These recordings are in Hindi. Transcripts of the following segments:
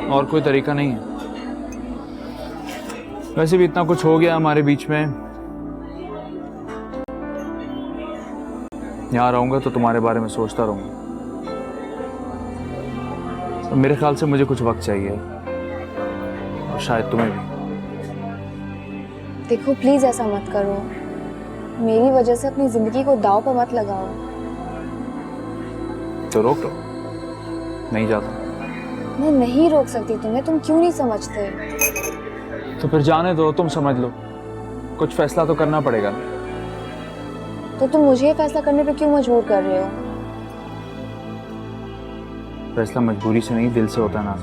और कोई तरीका नहीं है। वैसे भी इतना कुछ हो गया हमारे बीच में। यहाँ रहूंगा तो तुम्हारे बारे में सोचता रहूंगा। तो मेरे ख्याल से मुझे कुछ वक्त चाहिए, और शायद तुम्हें भी। देखो प्लीज ऐसा मत करो, मेरी वजह से अपनी जिंदगी को दांव पर मत लगाओ। तो रोक लो, नहीं जाता। मैं नहीं रोक सकती तुम्हें, तुम क्यों नहीं समझते? तो फिर जाने दो, तुम समझ लो। कुछ फैसला तो करना पड़ेगा। तो तुम मुझे फैसला करने पे क्यों मजबूर कर रहे हो? फैसला मजबूरी से नहीं, दिल से होता है ना।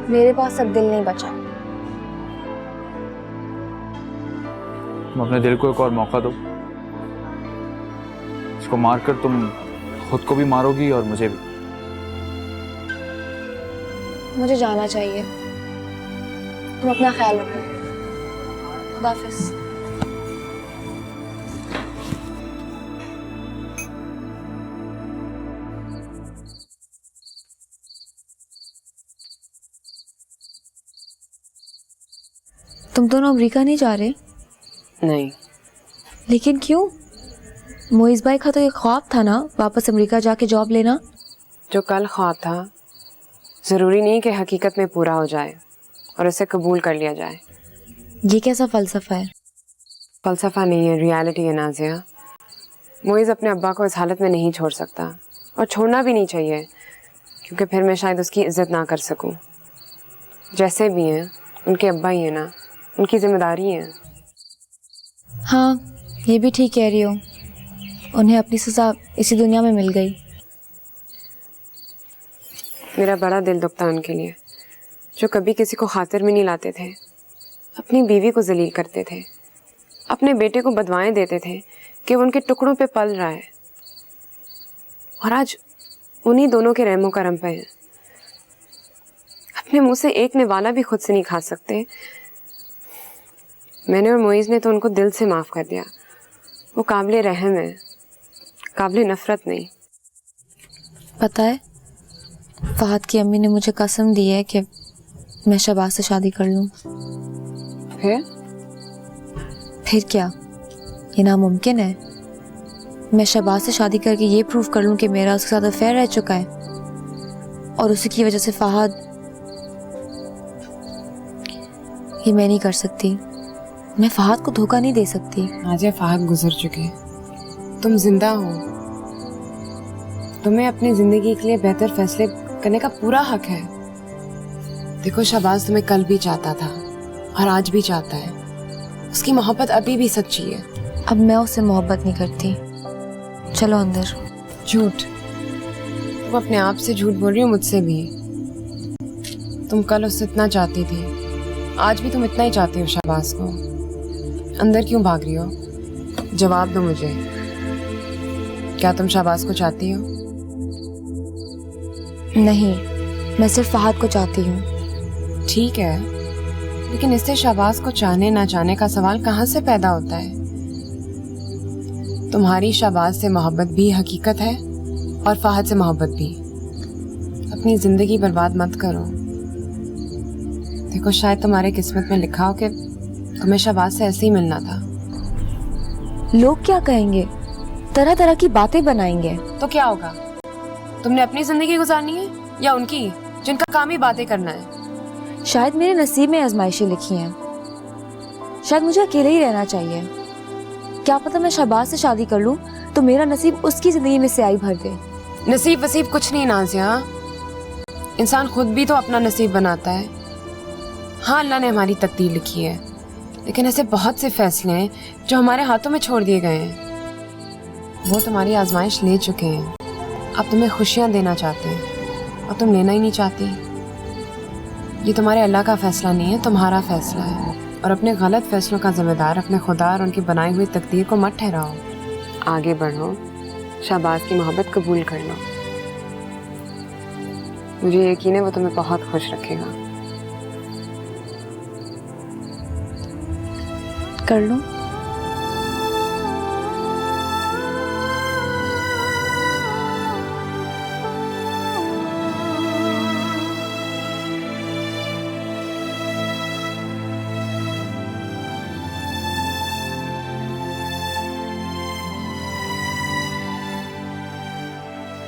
मेरे पास अब दिल नहीं बचा। तुम अपने दिल को एक और मौका दो। इसको मारकर तुम खुद को भी मारोगी और मुझे भी। मुझे जाना चाहिए, तुम अपना ख्याल रखो। खुदा हाफिज़। तुम दोनों अमेरिका नहीं जा रहे? नहीं। लेकिन क्यों? मोइज़ भाई का तो ये ख्वाब था ना, वापस अमेरिका जाके जॉब लेना। जो कल ख्वाब था ज़रूरी नहीं कि हकीकत में पूरा हो जाए और उसे कबूल कर लिया जाए। ये कैसा फ़लसफ़ा है? फ़लसफ़ा नहीं है, रियलिटी है नाज़िया। मोइज़ अपने अब्बा को इस हालत में नहीं छोड़ सकता, और छोड़ना भी नहीं चाहिए, क्योंकि फिर मैं शायद उसकी इज़्ज़त ना कर सकूं। जैसे भी हैं उनके अब्बा ही है ना, उनकी जिम्मेदारी है। हाँ, ये भी ठीक कह रही हो। उन्हें अपनी सज़ा इसी दुनिया में मिल गई। मेरा बड़ा दिल दुखता उनके लिए, जो कभी किसी को खातिर में नहीं लाते थे, अपनी बीवी को जलील करते थे, अपने बेटे को बदवाएं देते थे कि वो उनके टुकड़ों पे पल रहा है, और आज उन्हीं दोनों के रहमो करम पे हैं। अपने मुंह से एक निवाला भी खुद से नहीं खा सकते। मैंने और मोइज़ ने तो उनको दिल से माफ़ कर दिया। वो काबिल रहम है, काबिल नफ़रत नहीं। पता है, फहद की अम्मी ने मुझे कसम दी है कि मैं शहबाज से शादी कर लूँ। फिर क्या, ये नामुमकिन है? मैं शहबाज से शादी करके ये प्रूव कर लूँ कि मेरा उसके साथ अफेयर रह चुका है, और उसी की वजह से फहद। ये मैं नहीं कर सकती। मैं फहद को धोखा नहीं दे सकती। नाज़िया, फहद गुजर चुके, तुम जिंदा हो। तुम्हें अपनी जिंदगी के लिए बेहतर फैसले करने का पूरा हक है। देखो, शहबाज तुम्हें कल भी चाहता था और आज भी चाहता है। उसकी मोहब्बत अभी भी सच्ची है। अब मैं उससे मोहब्बत नहीं करती। चलो अंदर। झूठ। तुम अपने आप से झूठ बोल रही हो, मुझसे भी। तुम कल उससे इतना चाहती थी, आज भी तुम इतना ही चाहती हो शहबाज को। अंदर क्यों भाग रही हो? जवाब दो मुझे, क्या तुम शहबाज को चाहती हो? नहीं, मैं सिर्फ फहद को चाहती हूँ। ठीक है, लेकिन इससे शहबाज को चाहने ना चाहने का सवाल कहाँ से पैदा होता है? तुम्हारी शहबाज से मोहब्बत भी हकीकत है, और फहद से मोहब्बत भी। अपनी जिंदगी बर्बाद मत करो। देखो, शायद तुम्हारे किस्मत में लिखा हो कि तुम्हें शहबाज से ऐसे ही मिलना था। लोग क्या कहेंगे? तरह तरह की बातें बनाएंगे। तो क्या होगा? तुमने अपनी जिंदगी गुजारनी है या उनकी, जिनका काम ही बातें करना है? शायद मेरे नसीब में आजमाइशें लिखी हैं। शायद मुझे अकेले ही रहना चाहिए। क्या पता मैं शहबाज से शादी कर लूं तो मेरा नसीब उसकी जिंदगी में स्याही भर दे। नसीब वसीब कुछ नहीं नाज़िया, इंसान खुद भी तो अपना नसीब बनाता है। हाँ, अल्लाह ने हमारी तकदीर लिखी है, लेकिन ऐसे बहुत से फैसले हैं जो हमारे हाथों में छोड़ दिए गए हैं। वो तुम्हारी आजमाइश ले चुके हैं, अब तुम्हें खुशियाँ देना चाहते हैं, और तुम लेना ही नहीं चाहती। ये तुम्हारे अल्लाह का फैसला नहीं है, तुम्हारा फैसला है। और अपने गलत फैसलों का जिम्मेदार अपने खुदा और उनकी बनाई हुई तकदीर को मत ठहराओ। आगे बढ़ो, शहबाज की मोहब्बत कबूल कर लो। मुझे यकीन है वो तुम्हें बहुत खुश रखेगा। कर लो।